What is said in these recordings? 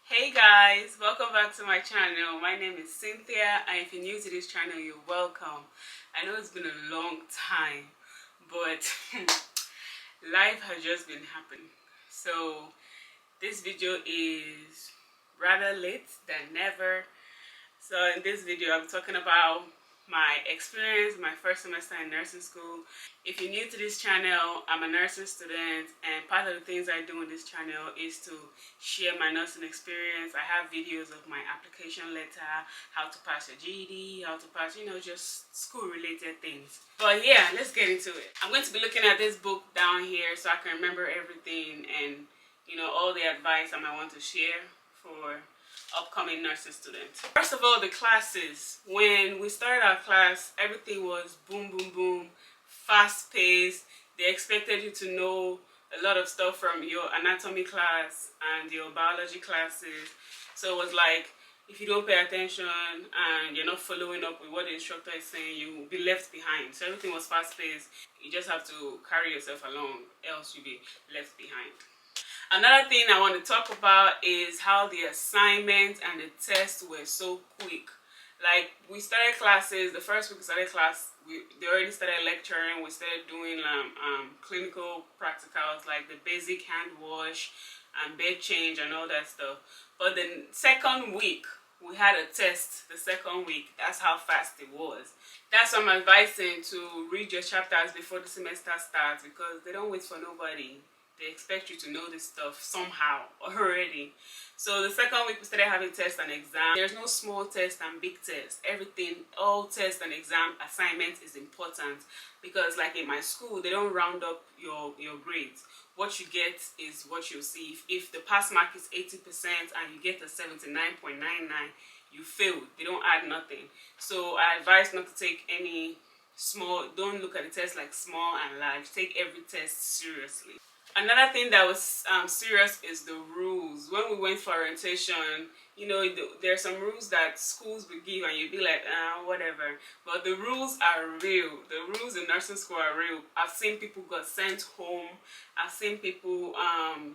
Hey guys, welcome back to my channel. My name is Cynthia, and if you're new to this channel, you're welcome. I know it's been a long time, but life has just been happening. So this video is rather late than never. So in this video, I'm talking about my experience, my first semester in nursing school. If you're new to this channel, I'm a nursing student, and part of the things I do on this channel is to share my nursing experience. I have videos of my application letter, how to pass your GED, how to pass, just school-related things. But yeah, let's get into it. I'm going to be looking at this book down here so I can remember everything and, all the advice I might want to share for upcoming nursing students. First of all, the classes. When we started our class, everything was boom, boom, boom, fast paced. They expected you to know a lot of stuff from your anatomy class and your biology classes. So it was like, if you don't pay attention and you're not following up with what the instructor is saying, you will be left behind. So everything was fast paced. You just have to carry yourself along, else you'll be left behind. Another thing I want to talk about is how the assignments and the tests were so quick. Like, we started classes, the first week we started class, they already started lecturing, we started doing clinical practicals like the basic hand wash and bed change and all that stuff. But the second week, we had a test the second week. That's how fast it was. That's why I'm advising to read your chapters before the semester starts, because they don't wait for nobody. They expect you to know this stuff somehow already. So the second week we started having tests and exams. There's no small test and big test. Everything, all tests and exam assignments is important, because like in my school, they don't round up your grades. What you get is what you'll see. If the pass mark is 80% and you get a 79.99, you failed. They don't add nothing. So I advise not to take any small, don't look at the test like small and large. Take every test seriously. Another thing that was serious is the rules. When we went for orientation, there are some rules that schools will give and you'd be like, whatever. But the rules are real. The rules in nursing school are real. I've seen people got sent home. I've seen people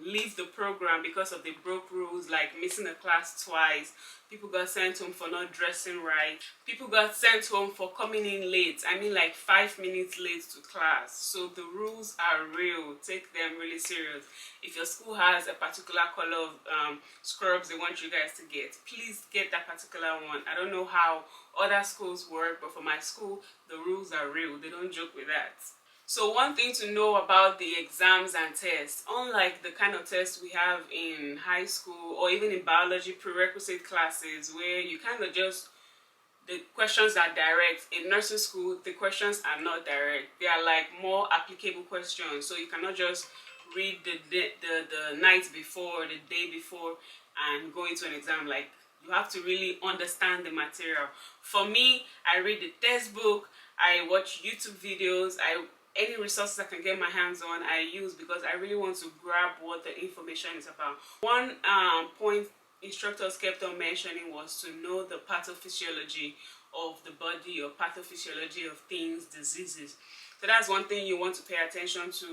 leave the program because of the broke rules, like missing a class twice. People got sent home for not dressing right. People got sent home for coming in late. I mean, like 5 minutes late to class. So the rules are real. Take them really serious. If your school has a particular color of scrubs they want you guys to get, please get that particular one. I don't know how other schools work, but for my school, the rules are real. They don't joke with that. So one thing to know about the exams and tests, unlike the kind of tests we have in high school or even in biology prerequisite classes where you kind of just, the questions are direct. In nursing school, the questions are not direct. They are like more applicable questions. So you cannot just read the night before, the day before and go into an exam. Like, you have to really understand the material. For me, I read the textbook, I watch YouTube videos, any resources I can get my hands on, I use, because I really want to grab what the information is about. One point instructors kept on mentioning was to know the pathophysiology of the body or pathophysiology of things, diseases. So that's one thing you want to pay attention to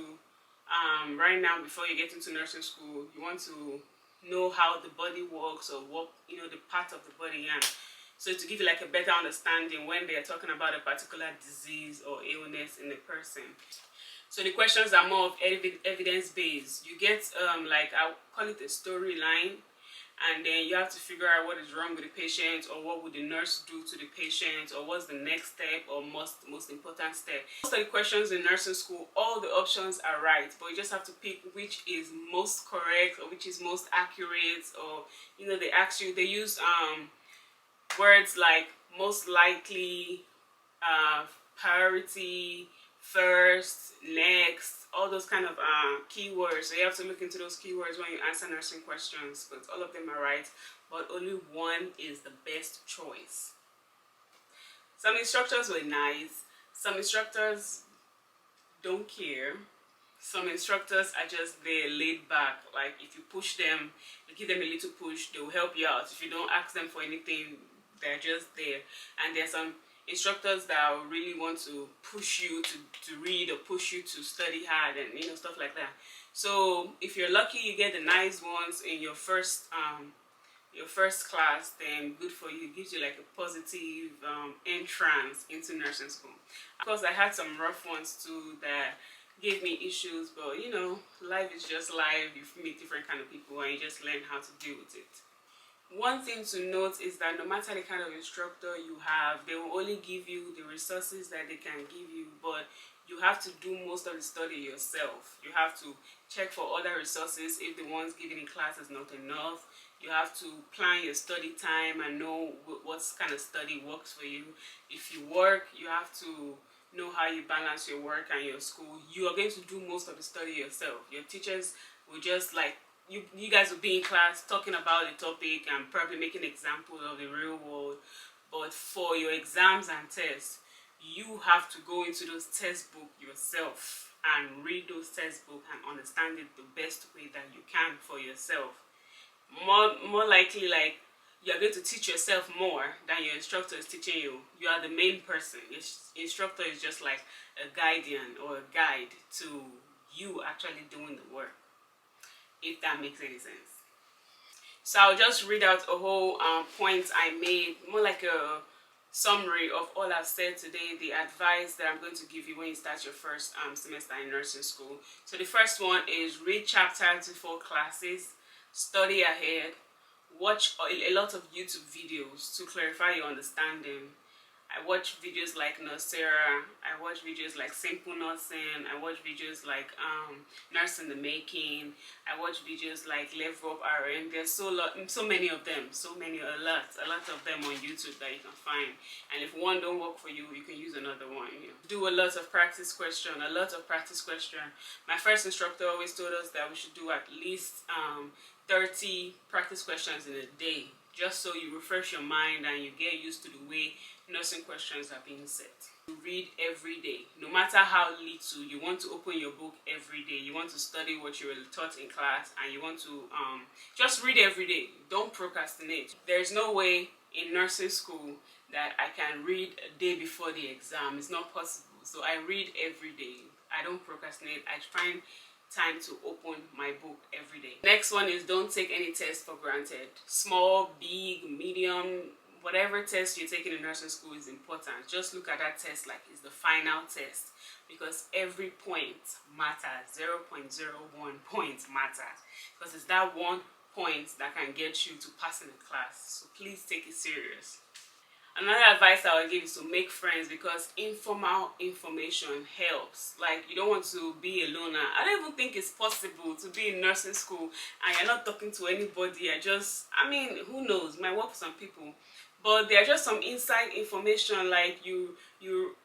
right now before you get into nursing school. You want to know how the body works, or what, the part of the body. And so to give you like a better understanding when they are talking about a particular disease or illness in a person. So the questions are more of evidence-based. You get like, I'll call it a storyline, and then you have to figure out what is wrong with the patient, or what would the nurse do to the patient, or what's the next step, or most important step. Most of the questions in nursing school, all the options are right, but you just have to pick which is most correct or which is most accurate. Or they ask you, they use words like most likely, priority, first, next, all those kind of keywords. So you have to look into those keywords when you answer nursing questions, but all of them are right, but only one is the best choice. Some instructors were nice, some instructors don't care, some instructors are just there laid back. Like, if you push them, you give them a little push, they will help you out. If you don't ask them for anything, they're just there. And there's some instructors that really want to push you to read, or push you to study hard, and stuff like that. So if you're lucky, you get the nice ones in your first your first class, then good for you. It gives you like a positive entrance into nursing school. Of course, I had some rough ones too that gave me issues, but you know, life is just life. You meet different kind of people and you just learn how to deal with it. One thing to note is that no matter the kind of instructor you have, they will only give you the resources that they can give you, but you have to do most of the study yourself. You have to check for other resources if the ones given in class is not enough. You have to plan your study time and know what kind of study works for you. If you work, you have to know how you balance your work and your school. You are going to do most of the study yourself. Your teachers will just like, you guys will be in class talking about the topic and probably making examples of the real world. But for your exams and tests, you have to go into those textbooks yourself and read those textbooks and understand it the best way that you can for yourself. More likely, like, you're going to teach yourself more than your instructor is teaching you. You are the main person. Your instructor is just like a guardian or a guide to you actually doing the work, if that makes any sense. So I'll just read out a whole point I made, more like a summary of all I've said today, the advice that I'm going to give you when you start your first semester in nursing school. So the first one is read chapter to 4 classes, study ahead, watch a lot of YouTube videos to clarify your understanding. I watch videos like Nurcera, I watch videos like Simple Nursing, I watch videos like Nurse in the Making, I watch videos like Level Up RN. There's so many of them, a lot of them on YouTube that you can find. And if one don't work for you, you can use another one. You know. Do a lot of practice question, My first instructor always told us that we should do at least 30 practice questions in a day, just so you refresh your mind and you get used to the way nursing questions are being set. You read every day. No matter how little, you want to open your book every day. You want to study what you were taught in class, and you want to just read every day. Don't procrastinate. There's no way in nursing school that I can read a day before the exam. It's not possible. So I read every day. I don't procrastinate. I find time to open my book every day. Next one is don't take any test for granted. Small, big, medium, whatever test you're taking in nursing school is important. Just look at that test like it's the final test, because every point matters. 0.01 points matters, because it's that one point that can get you to passing the class. So please take it serious. Another advice I would give is to make friends, because informal information helps. Like, you don't want to be a loner. I don't even think it's possible to be in nursing school and you're not talking to anybody. I mean, who knows? Might work for some people. But there are just some inside information, like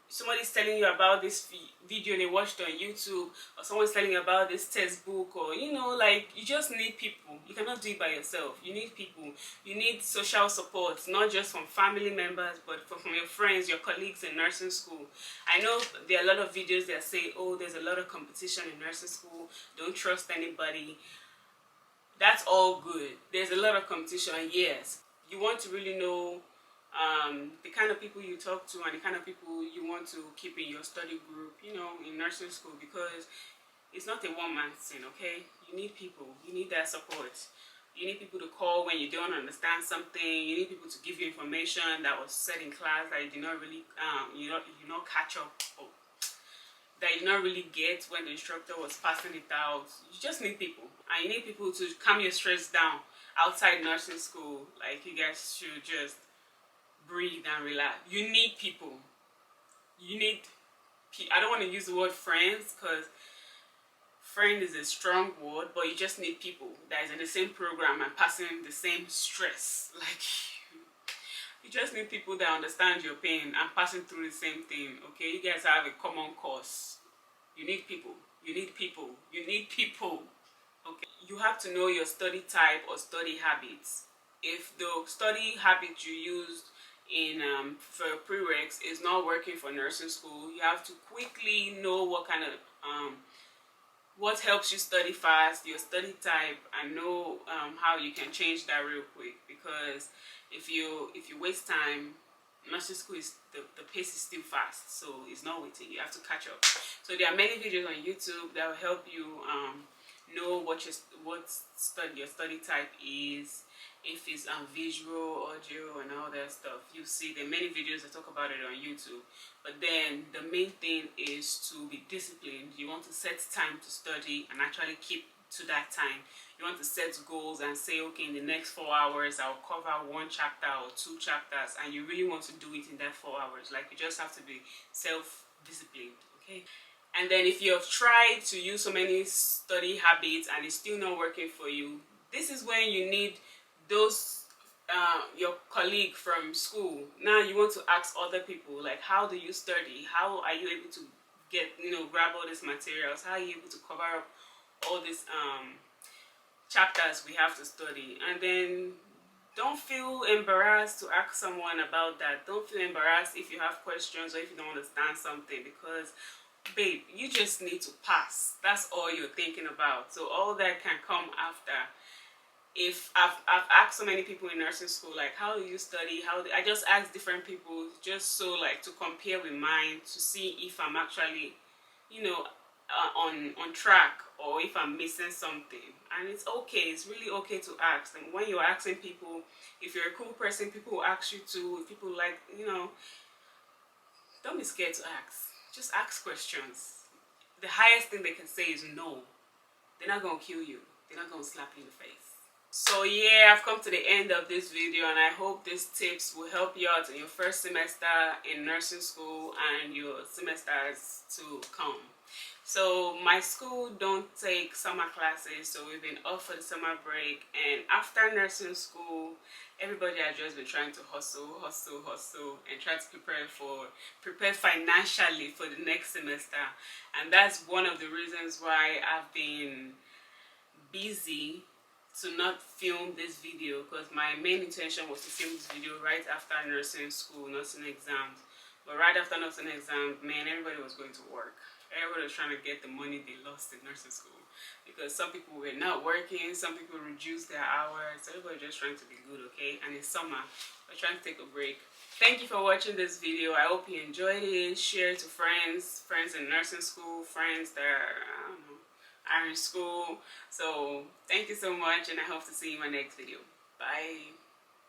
somebody's telling you about this video they watched on YouTube, or someone's telling you about this textbook, or you know, like, you just need people. You cannot do it by yourself. You need people. You need social support, not just from family members, but from your friends, your colleagues in nursing school. I know there are a lot of videos that say, oh, there's a lot of competition in nursing school, don't trust anybody. That's all good. There's a lot of competition, yes. You want to really know the kind of people you talk to and the kind of people you want to keep in your study group, you know, in nursing school, because it's not a one-man thing, okay? You need people. You need that support. You need people to call when you don't understand something. You need people to give you information that was said in class that you did not really, you not catch up, or that you did not really get when the instructor was passing it out. You just need people. And you need people to calm your stress down outside nursing school. Like, you guys should just breathe and relax. You need people. I don't want to use the word friends, because friend is a strong word, but you just need people that is in the same program and passing the same stress. Like, you just need people that understand your pain and passing through the same thing. Okay, you guys have a common cause. You need people. You need people. You need people. Okay, you have to know your study type or study habits. If the study habit you used in for prereqs is not working for nursing school, you have to quickly know what kind of what helps you study fast, your study type, and know how you can change that real quick. Because if you waste time, nursing school is the pace is still fast, so it's not waiting. You have to catch up. So there are many videos on YouTube that will help you know what your study type is. If if it's visual, audio, and all that stuff. You see there are many videos that talk about it on YouTube. But then the main thing is to be disciplined. You want to set time to study and actually keep to that time. You want to set goals and say, okay, in the next 4 hours I'll cover 1 chapter or 2 chapters, and you really want to do it in that 4 hours. Like, you just have to be self-disciplined, okay? And then if you have tried to use so many study habits and it's still not working for you, this is when you need those your colleague from school. Now you want to ask other people, like, how do you study? How are you able to get, grab all these materials? How are you able to cover up all these chapters we have to study? And then don't feel embarrassed to ask someone about that. Don't feel embarrassed if you have questions or if you don't understand something, because babe, you just need to pass. That's all you're thinking about. So all that can come after. If I've asked so many people in nursing school, like, how do you study? I just ask different people, just so, like, to compare with mine, to see if I'm actually, on track, or if I'm missing something. And it's okay. It's really okay to ask. And when you're asking people, if you're a cool person, people will ask you too. If people, like, don't be scared to ask. Just ask questions. The highest thing they can say is no. They're not gonna kill you. They're not gonna slap you in the face. So yeah, I've come to the end of this video, and I hope these tips will help you out in your first semester in nursing school and your semesters to come. So my school don't take summer classes, so we've been off for the summer break, and after nursing school, everybody has just been trying to hustle and try to prepare financially for the next semester. And that's one of the reasons why I've been busy to not film this video, because my main intention was to film this video right after nursing school, nursing exams. But right after nursing exams, man, everybody was going to work. Everybody was trying to get the money they lost in nursing school, because some people were not working, some people reduced their hours. Everybody just trying to be good, okay? And it's summer, we're trying to take a break. Thank you for watching this video. I hope you enjoyed it. Share it to friends in nursing school, friends that are in school. So thank you so much, and I hope to see you in my next video. Bye.